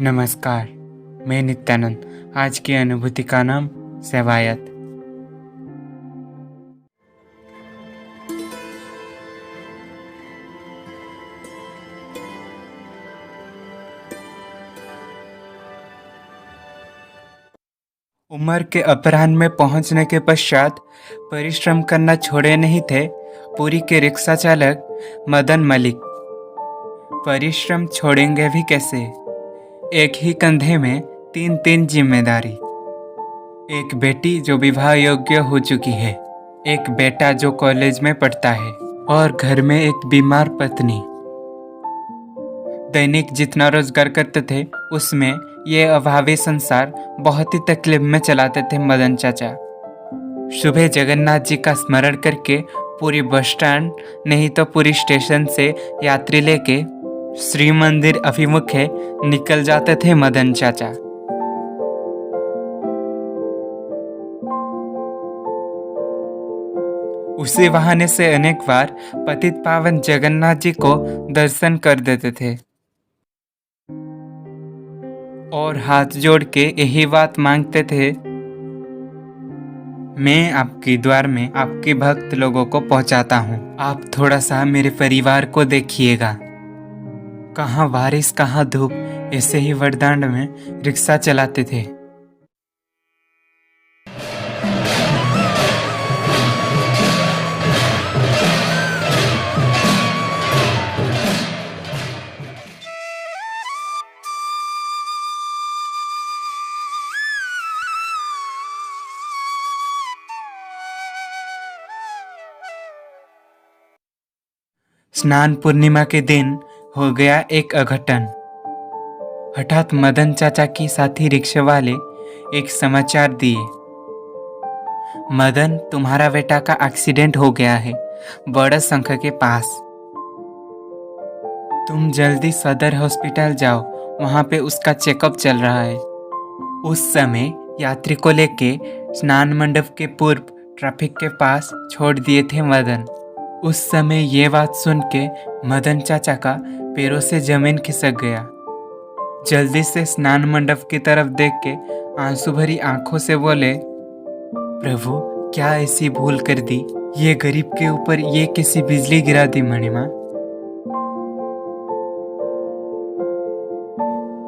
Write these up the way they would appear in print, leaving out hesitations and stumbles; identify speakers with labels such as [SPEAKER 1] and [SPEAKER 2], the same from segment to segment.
[SPEAKER 1] नमस्कार, मैं नित्यानंद। आज की अनुभूति का नाम सेवायत। उम्र के अपराह्न में पहुंचने के पश्चात परिश्रम करना छोड़े नहीं थे पुरी के रिक्शा चालक मदन मलिक। परिश्रम छोड़ेंगे भी कैसे? एक ही कंधे में तीन तीन जिम्मेदारी। एक बेटी जो विवाह योग्य हो चुकी है, एक बेटा जो कॉलेज में पढ़ता है और घर में एक बीमार पत्नी। दैनिक जितना रोजगार करते थे उसमें ये अभावी संसार बहुत ही तकलीफ में चलाते थे मदन चाचा। सुबह जगन्नाथ जी का स्मरण करके पूरी बस स्टैंड नहीं तो पूरी स्टेशन से यात्री लेके श्री मंदिर अभिमुखे निकल जाते थे मदन चाचा। उसी बहाने से अनेक बार पतित पावन जगन्नाथ जी को दर्शन कर देते थे और हाथ जोड़ के यही बात मांगते थे, मैं आपके द्वार में आपके भक्त लोगों को पहुंचाता हूं, आप थोड़ा सा मेरे परिवार को देखिएगा। कहाँ बारिश कहाँ धूप, ऐसे ही वरदान में रिक्शा चलाते थे। स्नान पूर्णिमा के दिन हो गया एक अघटन। हठात मदन चाचा की साथी रिक्शा वाले एक समाचार दिए, मदन तुम्हारा बेटा का एक्सीडेंट हो गया है बड़ा संख के पास, तुम जल्दी सदर हॉस्पिटल जाओ, वहां पे उसका चेकअप चल रहा है। उस समय यात्री को लेके स्नान मंडप के पूर्व ट्रैफिक के पास छोड़ दिए थे मदन। उस समय ये बात सुन के मदन चाचा का पैरों से जमीन खिसक गया। जल्दी से स्नान मंडप की तरफ देख के आंसू भरी आंखों से बोले, प्रभु क्या ऐसी भूल कर दी, ये गरीब के ऊपर ये कैसी बिजली गिरा दी मणिमा।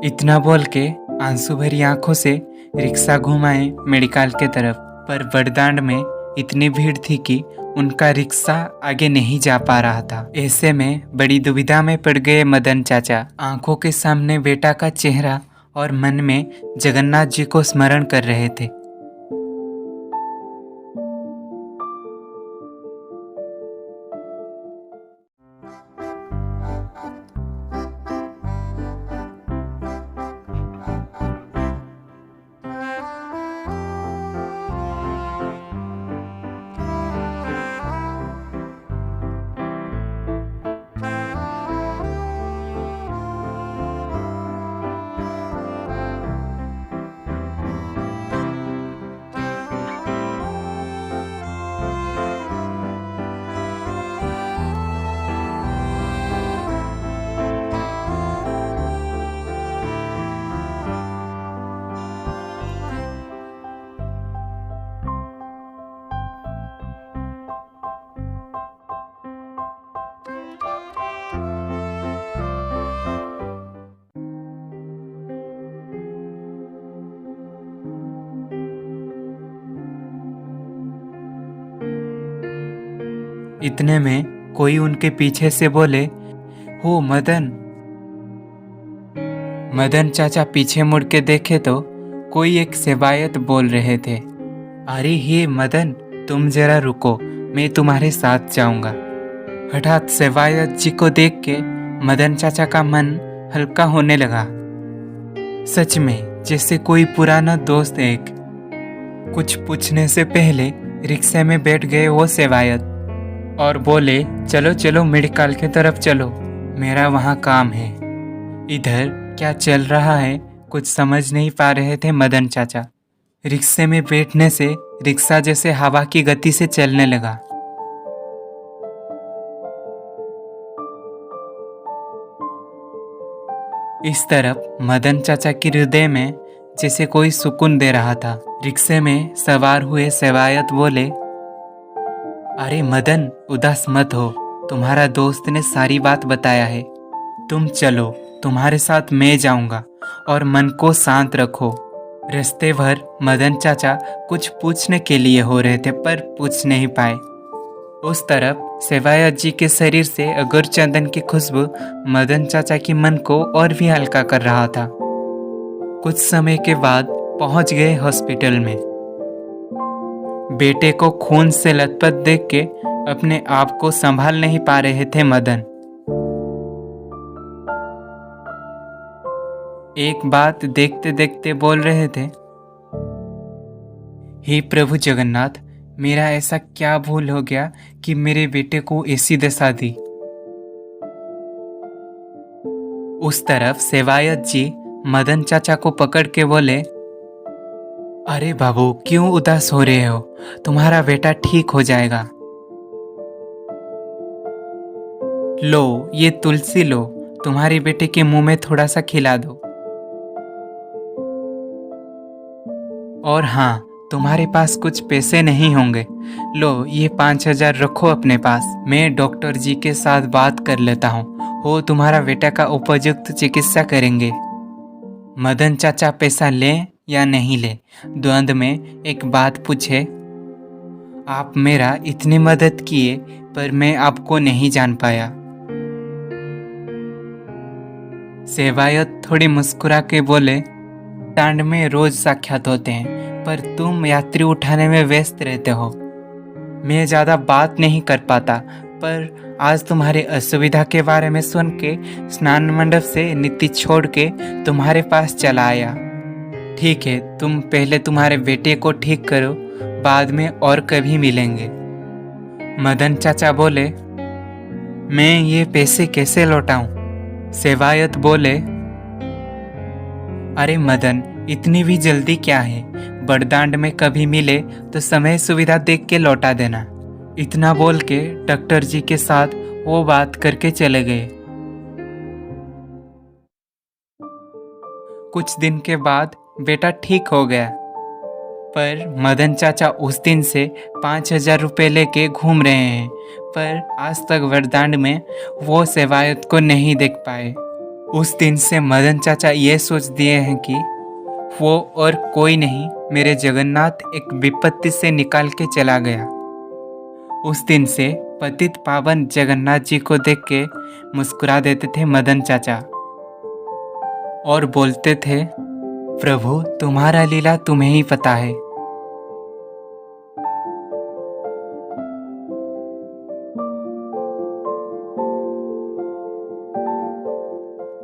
[SPEAKER 1] इतना बोल के आंसू भरी आंखों से रिक्शा घुमाए मेडिकल के तरफ, पर बड़दांड में इतनी भीड़ थी कि उनका रिक्शा आगे नहीं जा पा रहा था। ऐसे में बड़ी दुविधा में पड़ गए मदन चाचा। आंखों के सामने बेटा का चेहरा और मन में जगन्नाथ जी को स्मरण कर रहे थे। इतने में कोई उनके पीछे से बोले, हो मदन। मदन चाचा पीछे मुड़ के देखे तो कोई एक सेवायत बोल रहे थे, अरे हे मदन तुम जरा रुको, मैं तुम्हारे साथ जाऊंगा। हठात सेवायत जी को देख के मदन चाचा का मन हल्का होने लगा। सच में जैसे कोई पुराना दोस्त एक। कुछ पूछने से पहले रिक्शे में बैठ गए वो सेवायत और बोले, चलो चलो मेडिकल की तरफ चलो, मेरा वहाँ काम है। इधर क्या चल रहा है कुछ समझ नहीं पा रहे थे मदन चाचा। रिक्शे में बैठने से रिक्शा जैसे हवा की गति से चलने लगा। इस तरफ मदन चाचा के हृदय में जैसे कोई सुकून दे रहा था। रिक्शे में सवार हुए सेवायत बोले, अरे मदन, उदास मत हो, तुम्हारा दोस्त ने सारी बात बताया है। तुम चलो, तुम्हारे साथ मैं जाऊंगा, और मन को शांत रखो। रास्ते भर मदन चाचा कुछ पूछने के लिए हो रहे थे पर पूछ नहीं पाए। उस तरफ सेवायत जी के शरीर से अगर चंदन की खुशबू मदन चाचा की मन को और भी हल्का कर रहा था। कुछ समय के बाद पहुंच गए हॉस्पिटल में। बेटे को खून से लथपथ देख के अपने आप को संभाल नहीं पा रहे थे मदन। एक बात देखते देखते बोल रहे थे, हे प्रभु जगन्नाथ, मेरा ऐसा क्या भूल हो गया कि मेरे बेटे को ऐसी दशा दी। उस तरफ सेवायत जी मदन चाचा को पकड़ के बोले, अरे बाबू, क्यों उदास हो रहे हो? तुम्हारा बेटा ठीक हो जाएगा। लो, ये तुलसी लो, तुम्हारे बेटे के मुंह में थोड़ा सा खिला दो। और हाँ, तुम्हारे पास कुछ पैसे नहीं होंगे, लो ये 5,000 रखो अपने पास। मैं डॉक्टर जी के साथ बात कर लेता हूँ, वो तुम्हारा बेटा का उपयुक्त चिकित्सा करेंगे। मदन चाचा पैसा लें या नहीं ले, द्वंद्व में एक बात पूछे, आप मेरा इतनी मदद किए पर मैं आपको नहीं जान पाया। सेवायत थोड़ी मुस्कुरा के बोले, टांड में रोज साक्षात होते हैं पर तुम यात्री उठाने में व्यस्त रहते हो। मैं ज़्यादा बात नहीं कर पाता, पर आज तुम्हारी असुविधा के बारे में सुन के स्नान मंडप से नीति छोड़ के तुम्हारे पास चला आया। ठीक है, तुम पहले तुम्हारे बेटे को ठीक करो, बाद में और कभी मिलेंगे। मदन चाचा बोले, मैं ये पैसे कैसे लौटाऊं? सेवायत बोले, अरे मदन, इतनी भी जल्दी क्या है? बड़दांड में कभी मिले तो समय सुविधा देख के लौटा देना। इतना बोल के डॉक्टर जी के साथ वो बात करके चले गए। कुछ दिन के बाद बेटा ठीक हो गया, पर मदन चाचा उस दिन से 5,000 रुपये लेके घूम रहे हैं, पर आज तक वरदान में वो सेवायत को नहीं देख पाए। उस दिन से मदन चाचा ये सोच दिए हैं कि वो और कोई नहीं, मेरे जगन्नाथ एक विपत्ति से निकाल के चला गया। उस दिन से पतित पावन जगन्नाथ जी को देख के मुस्कुरा देते थे मदन चाचा और बोलते थे, प्रभु तुम्हारा लीला तुम्हें ही पता है।